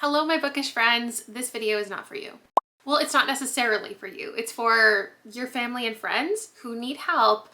Hello, my bookish friends. This video is not for you. Well, it's not necessarily for you. It's for your family and friends who need help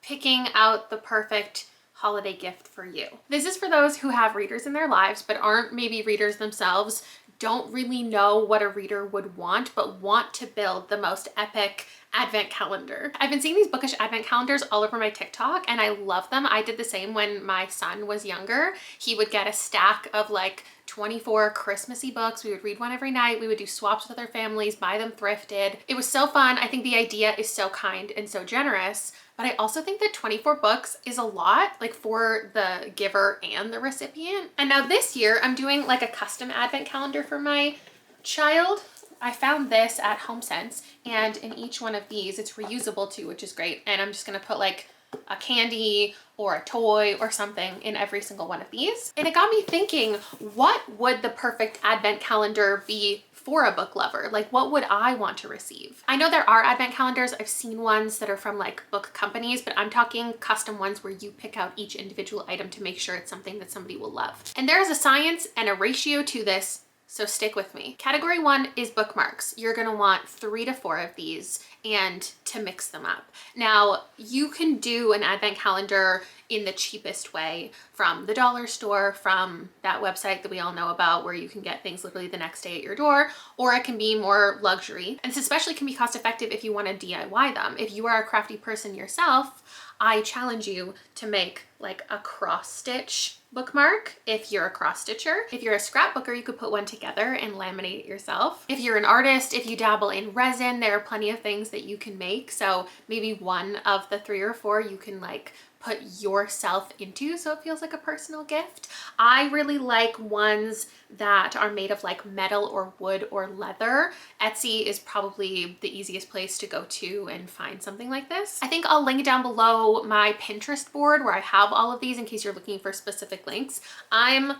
picking out the perfect holiday gift for you. This is for those who have readers in their lives but aren't maybe readers themselves, don't really know what a reader would want, but want to build the most epic advent calendar. I've been seeing these bookish advent calendars all over my TikTok and I love them. I did the same when my son was younger. He would get a stack of like 24 Christmassy books. We would read one every night. We would do swaps with other families, buy them thrifted. It was so fun. I think the idea is so kind and so generous, but I also think that 24 books is a lot, like for the giver and the recipient. And now this year I'm doing like a custom advent calendar for my child. I found this at HomeSense, and in each one of these it's reusable too, which is great. And I'm just gonna put like a candy or a toy or something in every single one of these. And it got me thinking, what would the perfect advent calendar be for a book lover? Like, what would I want to receive? I know there are advent calendars. I've seen ones that are from like book companies, but I'm talking custom ones where you pick out each individual item to make sure it's something that somebody will love. And there is a science and a ratio to this, so stick with me. Category 1 is bookmarks. You're gonna want 3 to 4 of these and to mix them up. Now, you can do an advent calendar in the cheapest way from the dollar store, from that website that we all know about where you can get things literally the next day at your door, or it can be more luxury. And this especially can be cost effective if you want to DIY them. If you are a crafty person yourself, I challenge you to make like a cross stitch bookmark if you're a cross stitcher. If you're a scrapbooker, you could put one together and laminate it yourself. If you're an artist, if you dabble in resin, there are plenty of things that you can make. So maybe one of the 3 or 4 you can like put yourself into so it feels like a personal gift. I really like ones that are made of like metal or wood or leather. Etsy is probably the easiest place to go to and find something like this. I think I'll link down below my Pinterest board where I have all of these in case you're looking for specific links. I'm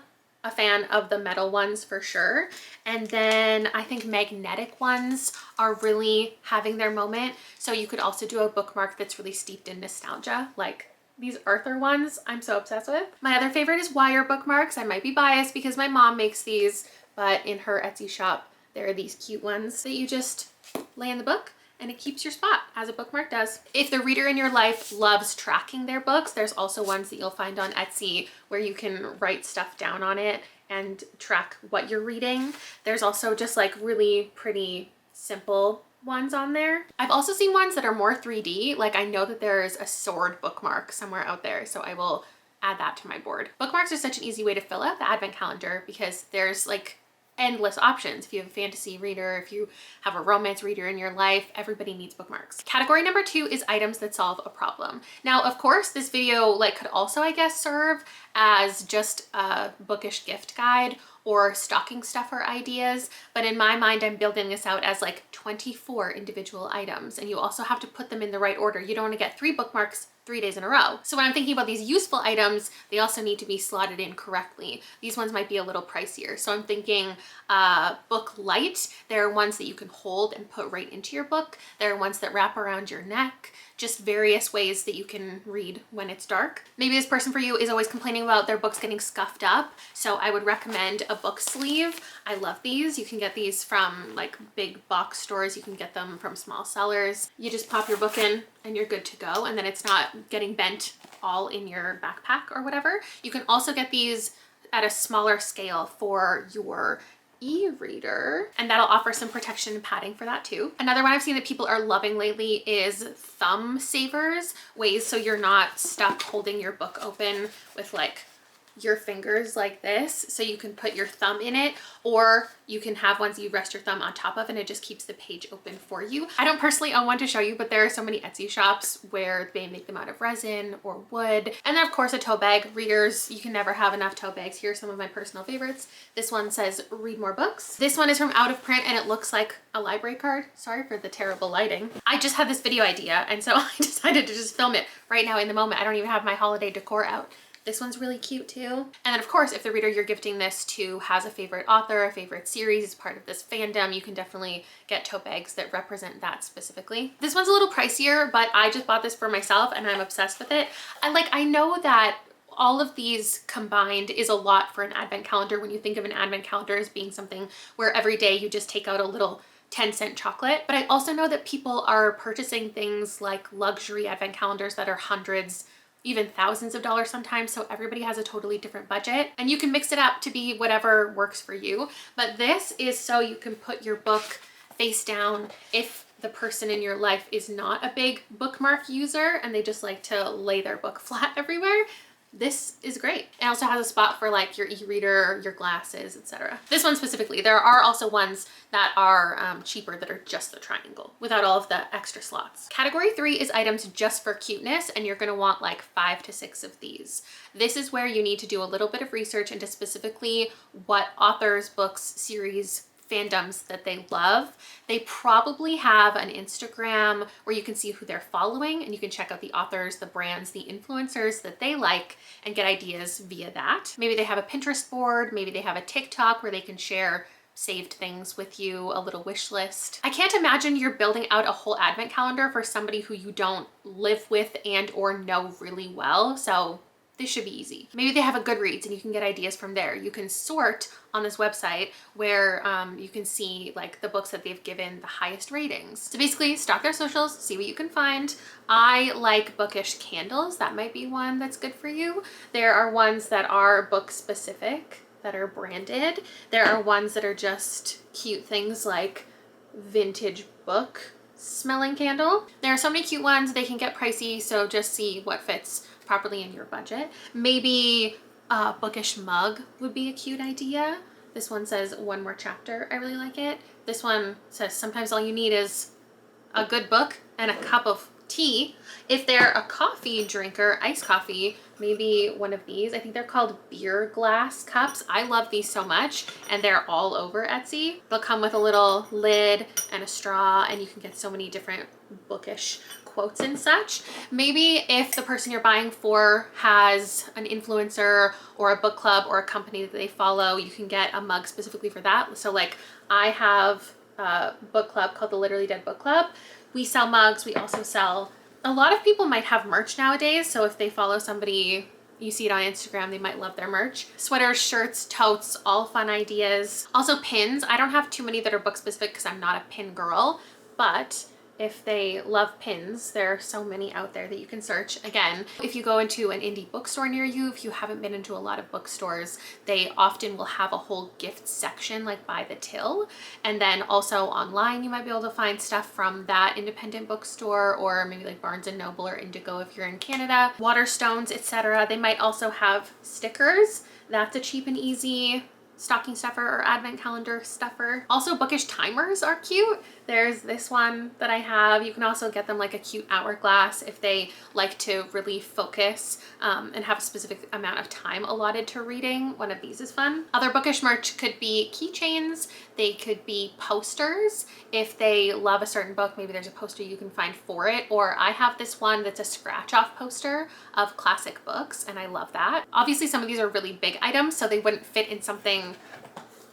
a fan of the metal ones for sure. And then I think magnetic ones are really having their moment. So you could also do a bookmark that's really steeped in nostalgia, like these Arthur ones I'm so obsessed with. My other favorite is wire bookmarks. I might be biased because my mom makes these, but in her Etsy shop, there are these cute ones that you just lay in the book and it keeps your spot as a bookmark does. If the reader in your life loves tracking their books, there's also ones that you'll find on Etsy where you can write stuff down on it and track what you're reading. There's also just like really pretty simple ones on there. I've also seen ones that are more 3D. Like I know that there's a sword bookmark somewhere out there, so I will add that to my board. Bookmarks are such an easy way to fill out the advent calendar because there's like endless options. If you have a fantasy reader, if you have a romance reader in your life, everybody needs bookmarks. Category number 2 is items that solve a problem. Now, of course, this video like could also, I guess, serve as just a bookish gift guide or stocking stuffer ideas, but in my mind I'm building this out as like 24 individual items, and you also have to put them in the right order. You don't want to get 3 bookmarks 3 days in a row. So when I'm thinking about these useful items, they also need to be slotted in correctly. These ones might be a little pricier. So I'm thinking book light. There are ones that you can hold and put right into your book. There are ones that wrap around your neck. Just various ways that you can read when it's dark. Maybe this person for you is always complaining about their books getting scuffed up. So I would recommend a book sleeve. I love these. You can get these from like big box stores. You can get them from small sellers. You just pop your book in and you're good to go. And then it's not getting bent all in your backpack or whatever. You can also get these at a smaller scale for your e-reader, and that'll offer some protection and padding for that too. Another one I've seen that people are loving lately is thumb savers, ways so you're not stuck holding your book open with like your fingers like this, so you can put your thumb in it, or you can have ones you rest your thumb on top of and it just keeps the page open for you. I don't personally own one to show you, but there are so many Etsy shops where they make them out of resin or wood. And then of course a tote bag. Readers, you can never have enough tote bags. Here are some of my personal favorites. This one says read more books. This one is from Out of Print and it looks like a library card. Sorry for the terrible lighting. I just had this video idea and so I decided to just film it right now in the moment. I don't even have my holiday decor out. This one's really cute too. And then of course, if the reader you're gifting this to has a favorite author, a favorite series, is part of this fandom, you can definitely get tote bags that represent that specifically. This one's a little pricier, but I just bought this for myself and I'm obsessed with it. I know that All of these combined is a lot for an advent calendar when you think of an advent calendar as being something where every day you just take out a little 10-cent chocolate. But I also know that people are purchasing things like luxury advent calendars that are hundreds, even thousands of dollars sometimes. So everybody has a totally different budget and you can mix it up to be whatever works for you. But this is so you can put your book face down if the person in your life is not a big bookmark user and they just like to lay their book flat everywhere. This is great. It also has a spot for like your e-reader, your glasses, etc. This one specifically, there are also ones that are cheaper that are just the triangle without all of the extra slots. Category 3 is items just for cuteness, and you're gonna want like 5 to 6 of these. This is where you need to do a little bit of research into specifically what authors, books, series, fandoms that they love. They probably have an Instagram where you can see who they're following and you can check out the authors, the brands, the influencers that they like and get ideas via that. Maybe they have a Pinterest board, maybe they have a TikTok where they can share saved things with you, a little wish list. I can't imagine you're building out a whole advent calendar for somebody who you don't live with and or know really well. So this should be easy. Maybe they have a Goodreads and you can get ideas from there. You can sort on this website where you can see like the books that they've given the highest ratings. So basically stalk their socials, see what you can find. I like bookish candles. That might be one that's good for you. There are ones that are book specific that are branded. There are ones that are just cute things like vintage book smelling candle. There are so many cute ones. They can get pricey, so just see what fits properly in your budget. Maybe a bookish mug would be a cute idea. This one says one more chapter. I really like it. This one says sometimes all you need is a good book and a cup of tea. If they're a coffee drinker, iced coffee, maybe one of these. I think they're called beer glass cups. I love these so much and they're all over Etsy. They'll come with a little lid and a straw and you can get so many different bookish quotes and such. Maybe if the person you're buying for has an influencer or a book club or a company that they follow, you can get a mug specifically for that. So like I have a book club called the Literally Dead Book Club. We sell mugs. We also sell, a lot of people might have merch nowadays. So if they follow somebody, you see it on Instagram, they might love their merch. Sweaters, shirts, totes, all fun ideas. Also pins. I don't have too many that are book specific because I'm not a pin girl, but if they love pins, there are so many out there that you can search. Again, if you go into an indie bookstore near you, if you haven't been into a lot of bookstores, they often will have a whole gift section like by the till. And then also online, you might be able to find stuff from that independent bookstore or maybe like Barnes & Noble or Indigo if you're in Canada, Waterstones, etc. They might also have stickers. That's a cheap and easy stocking stuffer or advent calendar stuffer. Also bookish timers are cute. There's this one that I have. You can also get them like a cute hourglass if they like to really focus and have a specific amount of time allotted to reading. One of these is fun. Other bookish merch could be keychains. They could be posters. If they love a certain book, maybe there's a poster you can find for it. Or I have this one that's a scratch off poster of classic books and I love that. Obviously some of these are really big items so they wouldn't fit in something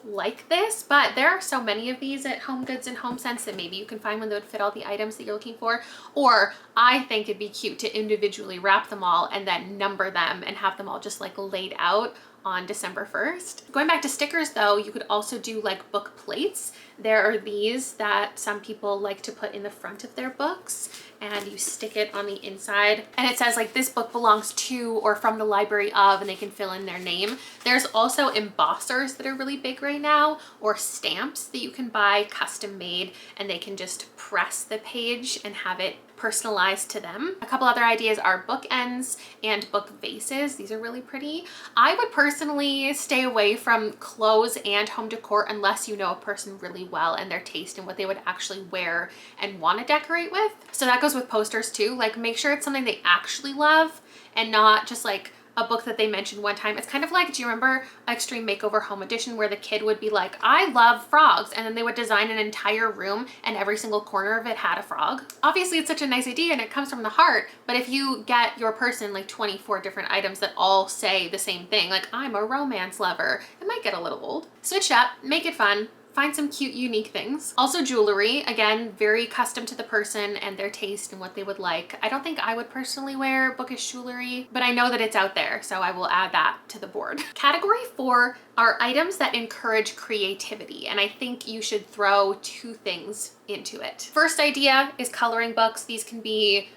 like this, but there are so many of these at Home Goods and Home Sense that maybe you can find one that would fit all the items that you're looking for. Or I think it'd be cute to individually wrap them all and then number them and have them all just like laid out on December 1st. Going back to stickers though, you could also do like book plates. There are these that some people like to put in the front of their books and you stick it on the inside and it says like this book belongs to or from the library of, and they can fill in their name. There's also embossers that are really big right now, or stamps that you can buy custom made and they can just press the page and have it personalized to them. A couple other ideas are bookends and book vases. These are really pretty. I would personally stay away from clothes and home decor unless you know a person really well and their taste and what they would actually wear and want to decorate with. So that goes with posters too. Like make sure it's something they actually love and not just like a book that they mentioned one time. It's kind of like, do you remember Extreme Makeover Home Edition where the kid would be like, I love frogs, and then they would design an entire room and every single corner of it had a frog? Obviously it's such a nice idea and it comes from the heart, but if you get your person like 24 different items that all say the same thing, like I'm a romance lover, it might get a little old. Switch it up, make it fun. find some cute, unique things. Also jewelry, again, very custom to the person and their taste and what they would like. I don't think I would personally wear bookish jewelry, but I know that it's out there, so I will add that to the board. Category 4 are items that encourage creativity, and I think you should throw 2 things into it. First idea is coloring books. These can be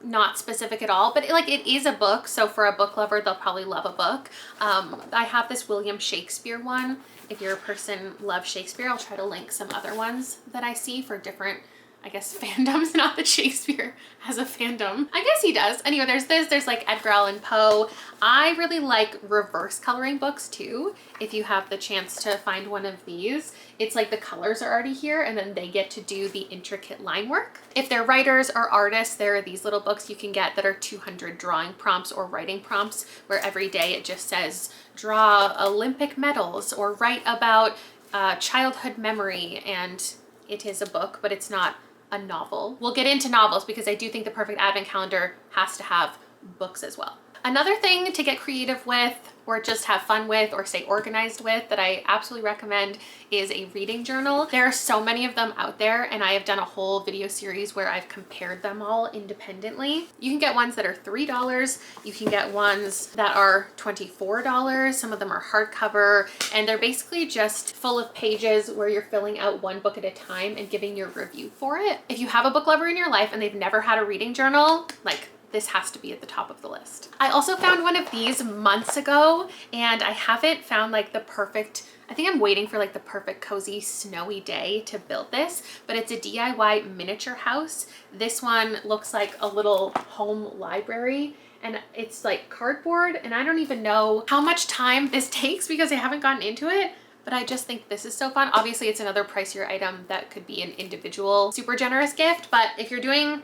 not specific at all, but like it is a book, so for a book lover, they'll probably love a book. I have this William Shakespeare one. If you're a person loves Shakespeare, I'll try to link some other ones that I see for different, I guess, fandoms. Not that Shakespeare has a fandom. I guess he does. Anyway, there's like Edgar Allan Poe. I really like reverse coloring books too. If you have the chance to find one of these, it's like the colors are already here and then they get to do the intricate line work. If they're writers or artists, there are these little books you can get that are 200 drawing prompts or writing prompts, where every day it just says draw Olympic medals or write about childhood memory, and it is a book, but it's not a novel. We'll get into novels because I do think the perfect advent calendar has to have books as well. Another thing to get creative with, or just have fun with, or stay organized with, that I absolutely recommend is a reading journal. There are so many of them out there, and I have done a whole video series where I've compared them all independently. You can get ones that are $3. You can get ones that are $24. Some of them are hardcover, and they're basically just full of pages where you're filling out one book at a time and giving your review for it. If you have a book lover in your life and they've never had a reading journal, like, this has to be at the top of the list. I also found one of these months ago, and I haven't found like the perfect, I think I'm waiting for like the perfect cozy snowy day to build this, but it's a DIY miniature house. This one looks like a little home library, and it's like cardboard, and I don't even know how much time this takes because I haven't gotten into it, but I just think this is so fun. Obviously it's another pricier item that could be an individual super generous gift, but if you're doing,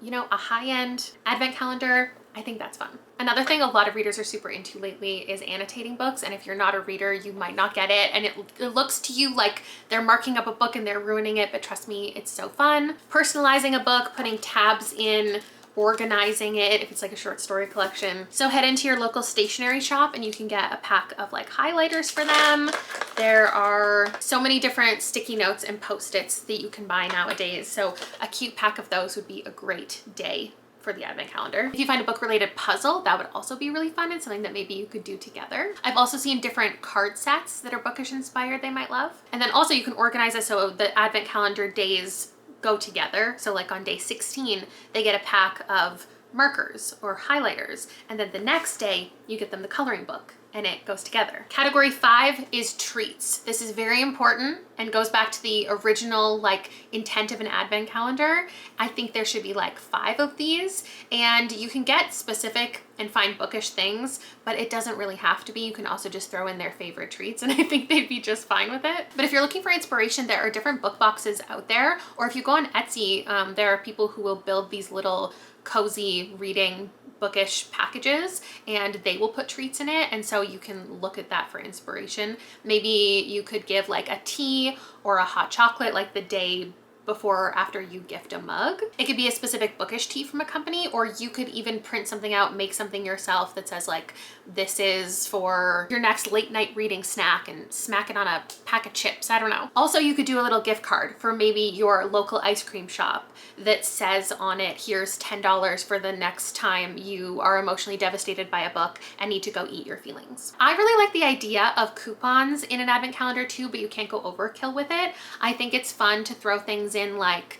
you know, a high-end advent calendar, I think that's fun. Another thing a lot of readers are super into lately is annotating books, and if you're not a reader, you might not get it, and it looks to you like they're marking up a book and they're ruining it, but trust me, it's so fun. Personalizing a book, putting tabs in, organizing it if it's like a short story collection. So head into your local stationery shop and you can get a pack of like highlighters for them. There are so many different sticky notes and post-its that you can buy nowadays, so a cute pack of those would be a great day for the advent calendar. If you find a book related puzzle, that would also be really fun and something that maybe you could do together. I've also seen different card sets that are bookish inspired they might love. And then also you can organize it so the advent calendar days go together. So like on day 16, they get a pack of markers or highlighters, and then the next day you get them the coloring book and it goes together. Category 5 is treats. This is very important and goes back to the original like intent of an advent calendar. I think there should be like 5 of these, and you can get specific and find bookish things, but it doesn't really have to be. You can also just throw in their favorite treats and I think they'd be just fine with it. But if you're looking for inspiration, there are different book boxes out there, or if you go on Etsy, there are people who will build these little cozy reading bookish packages and they will put treats in it, and so you can look at that for inspiration. Maybe you could give like a tea or a hot chocolate like the day before or after you gift a mug. It could be a specific bookish tea from a company, or you could even print something out, make something yourself that says like, this is for your next late night reading snack, and smack it on a pack of chips. I don't know. Also, you could do a little gift card for maybe your local ice cream shop that says on it, here's $10 for the next time you are emotionally devastated by a book and need to go eat your feelings. I really like the idea of coupons in an advent calendar too, but you can't go overkill with it. I think it's fun to throw things in like,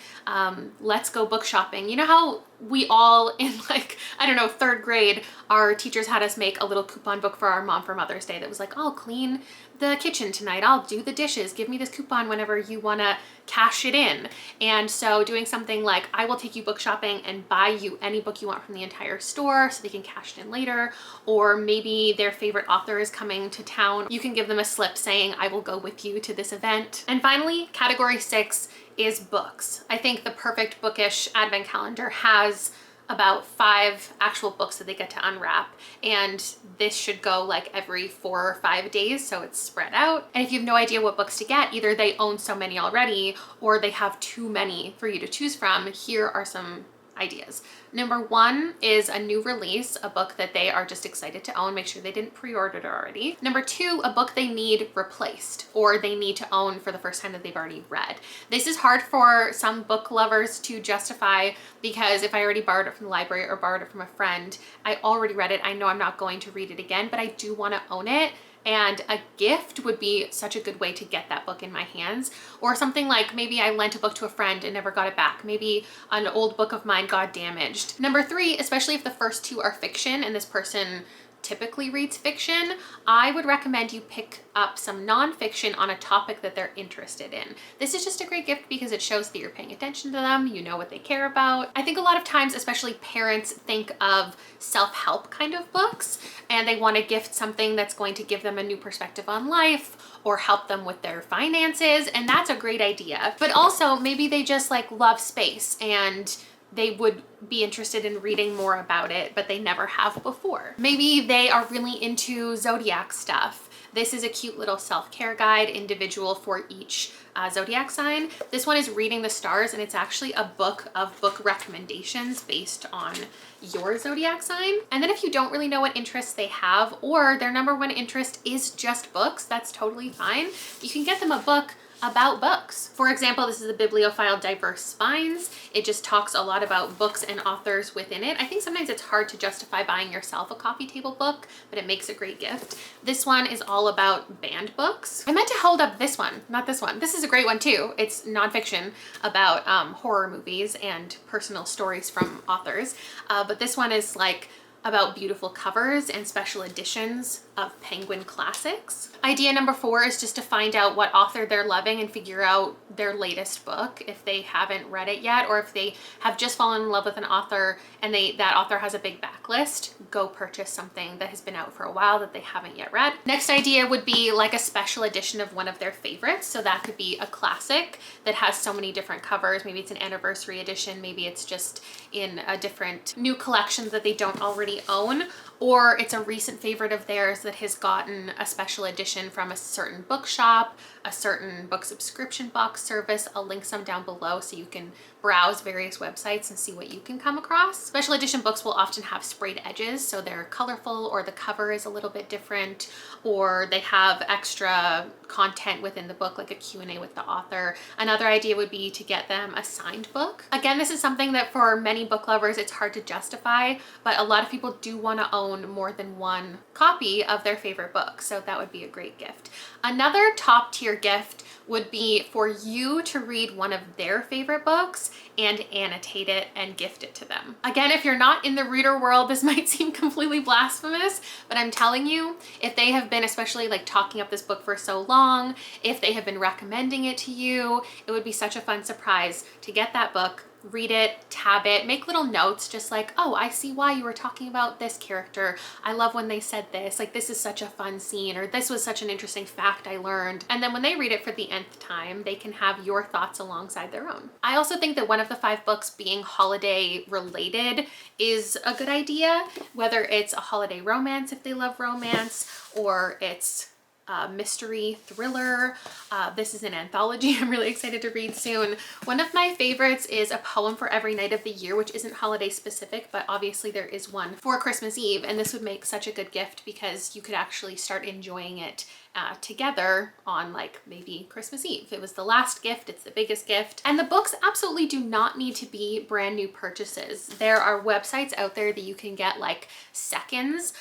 let's go book shopping. You know how we all in like, I don't know, 3rd grade, our teachers had us make a little coupon book for our mom for Mother's Day that was like, I'll clean the kitchen tonight, I'll do the dishes, give me this coupon whenever you want to cash it in. And so doing something like, I will take you book shopping and buy you any book you want from the entire store so they can cash it in later, or maybe their favorite author is coming to town, you can give them a slip saying, I will go with you to this event. And finally, category 6 is books. I think the perfect bookish advent calendar has about 5 actual books that they get to unwrap, and this should go like every 4 or 5 days, so it's spread out. And if you have no idea what books to get, either they own so many already or they have too many for you to choose from, here are some ideas. Number one is a new release, a book that they are just excited to own. Make sure they didn't pre-order it already. Number two, a book they need replaced or they need to own for the first time that they've already read. This is hard for some book lovers to justify because if I already borrowed it from the library or borrowed it from a friend, I already read it. I know I'm not going to read it again, but I do want to own it. And a gift would be such a good way to get that book in my hands. Or something like maybe I lent a book to a friend and never got it back. Maybe an old book of mine got damaged. Number three, especially if the first two are fiction and this person typically reads fiction, I would recommend you pick up some nonfiction on a topic that they're interested in. This is just a great gift because it shows that you're paying attention to them, you know what they care about. I think a lot of times, especially parents, think of self-help kind of books and they want to gift something that's going to give them a new perspective on life or help them with their finances, and that's a great idea. But also maybe they just like love space and they would be interested in reading more about it, but they never have before. Maybe they are really into zodiac stuff. This is a cute little self-care guide, individual for each zodiac sign. This one is Reading the Stars, and it's actually a book of book recommendations based on your zodiac sign. And then if you don't really know what interests they have, or their number one interest is just books, that's totally fine. You can get them a book about books. For example, this is a bibliophile Diverse Spines. It just talks a lot about books and authors within it. I think sometimes it's hard to justify buying yourself a coffee table book, but it makes a great gift. This one is all about banned books. I meant to hold up this one, not this one. This is a great one too. It's nonfiction about horror movies and personal stories from authors. But this one is like about beautiful covers and special editions of Penguin classics. Idea number four is just to find out what author they're loving and figure out their latest book if they haven't read it yet, or if they have just fallen in love with an author and that author has a big backlist, go purchase something that has been out for a while that they haven't yet read. Next idea would be like a special edition of one of their favorites. So that could be a classic that has so many different covers. Maybe it's an anniversary edition, maybe it's just in a different new collection that they don't already own, or it's a recent favorite of theirs that has gotten a special edition from a certain bookshop, a certain book subscription box service. I'll link some down below so you can browse various websites and see what you can come across. Special edition books will often have sprayed edges, so they're colorful, or the cover is a little bit different, or they have extra content within the book like a Q&A with the author. Another idea would be to get them a signed book. Again, this is something that for many book lovers it's hard to justify, but a lot of people do want to own more than one copy of their favorite book, so that would be a great gift. Another top tier gift would be for you to read one of their favorite books and annotate it and gift it to them. Again, if you're not in the reader world, this might seem completely blasphemous, but I'm telling you, if they have been especially like talking up this book for so long, if they have been recommending it to you, it would be such a fun surprise to get that book, read it, tab it, make little notes just like, oh, I see why you were talking about this character. I love when they said this, like this is such a fun scene, or this was such an interesting fact I learned. And then when they read it for the nth time, they can have your thoughts alongside their own. I also think that one of the 5 books being holiday related is a good idea, whether it's a holiday romance if they love romance, or it's mystery thriller. This is an anthology I'm really excited to read soon. One of my favorites is A Poem for Every Night of the Year, which isn't holiday specific, but obviously there is one for Christmas Eve, and this would make such a good gift because you could actually start enjoying it together on like maybe Christmas Eve. It was the last gift, it's the biggest gift. And the books absolutely do not need to be brand new purchases. There are websites out there that you can get like seconds,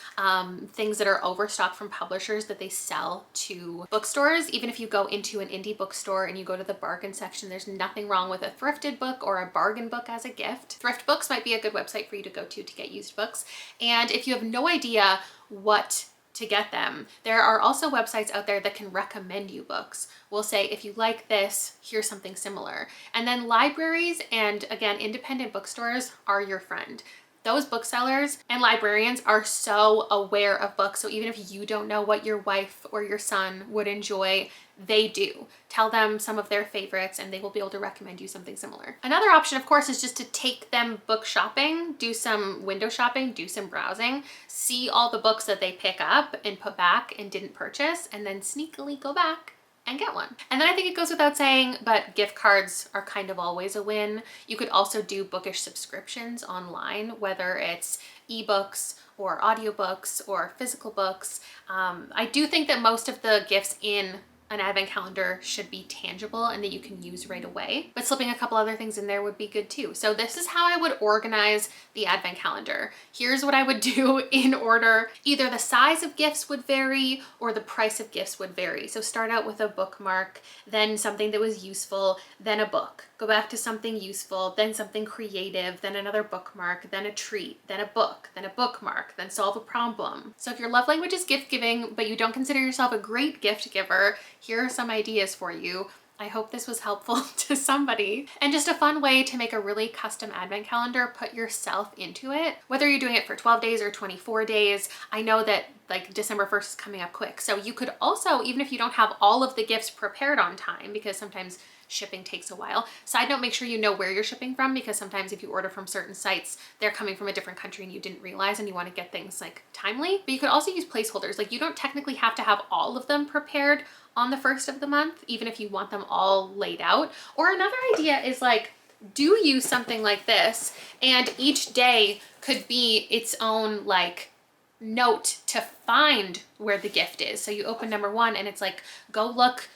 things that are overstock from publishers that they sell to bookstores. Even if you go into an indie bookstore and you go to the bargain section, there's nothing wrong with a thrifted book or a bargain book as a gift. Thrift Books might be a good website for you to go to get used books. And if you have no idea what to get them, there are also websites out there that can recommend you books. We'll say, if you like this, here's something similar. And then libraries and again, independent bookstores are your friend. Those booksellers and librarians are so aware of books. So even if you don't know what your wife or your son would enjoy, they do. Tell them some of their favorites and they will be able to recommend you something similar. Another option, of course, is just to take them book shopping, do some window shopping, do some browsing, see all the books that they pick up and put back and didn't purchase, and then sneakily go back and get one. And then I think it goes without saying, but gift cards are kind of always a win. You could also do bookish subscriptions online, whether it's ebooks or audiobooks or physical books. I do think that most of the gifts in an advent calendar should be tangible and that you can use right away, but slipping a couple other things in there would be good too. So this is how I would organize the advent calendar. Here's what I would do in order. Either the size of gifts would vary or the price of gifts would vary. So start out with a bookmark, then something that was useful, then a book. Go back to something useful, then something creative, then another bookmark, then a treat, then a book, then a bookmark, then solve a problem. So if your love language is gift giving, but you don't consider yourself a great gift giver, here are some ideas for you. I hope this was helpful to somebody. And just a fun way to make a really custom advent calendar, put yourself into it. Whether you're doing it for 12 days or 24 days, I know that like December 1st is coming up quick. So you could also, even if you don't have all of the gifts prepared on time, because sometimes shipping takes a while. Side note, make sure you know where you're shipping from, because sometimes if you order from certain sites, they're coming from a different country and you didn't realize, and you want to get things like timely. But you could also use placeholders. Like, you don't technically have to have all of them prepared on the 1st of the month, even if you want them all laid out. Or another idea is like, do use something like this, and each day could be its own like note to find where the gift is. So you open number 1 and it's like, go look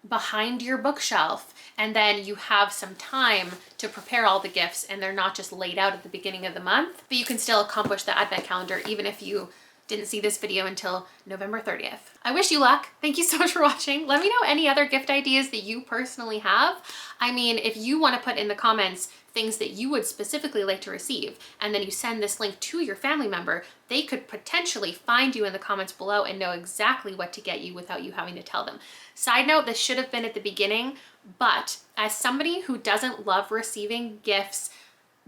behind your bookshelf, and then you have some time to prepare all the gifts, and they're not just laid out at the beginning of the month, but you can still accomplish the advent calendar even if you didn't see this video until November 30th. I wish you luck. Thank you so much for watching. Let me know any other gift ideas that you personally have. I mean, if you want to put in the comments things that you would specifically like to receive, and then you send this link to your family member, they could potentially find you in the comments below and know exactly what to get you without you having to tell them. Side note, this should have been at the beginning, but as somebody who doesn't love receiving gifts,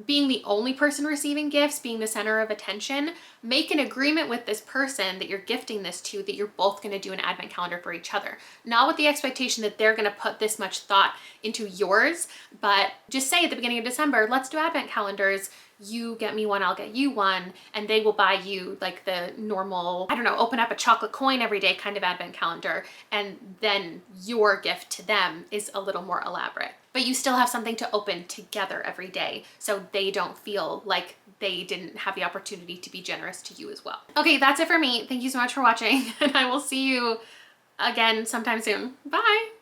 being the only person receiving gifts, being the center of attention, make an agreement with this person that you're gifting this to, that you're both going to do an advent calendar for each other. Not with the expectation that they're going to put this much thought into yours, but just say at the beginning of December, let's do advent calendars. You get me one, I'll get you one, and they will buy you like the normal, I don't know, open up a chocolate coin every day kind of advent calendar, and then your gift to them is a little more elaborate. But you still have something to open together every day, so they don't feel like they didn't have the opportunity to be generous to you as well. Okay, that's it for me. Thank you so much for watching, and I will see you again sometime soon. Bye!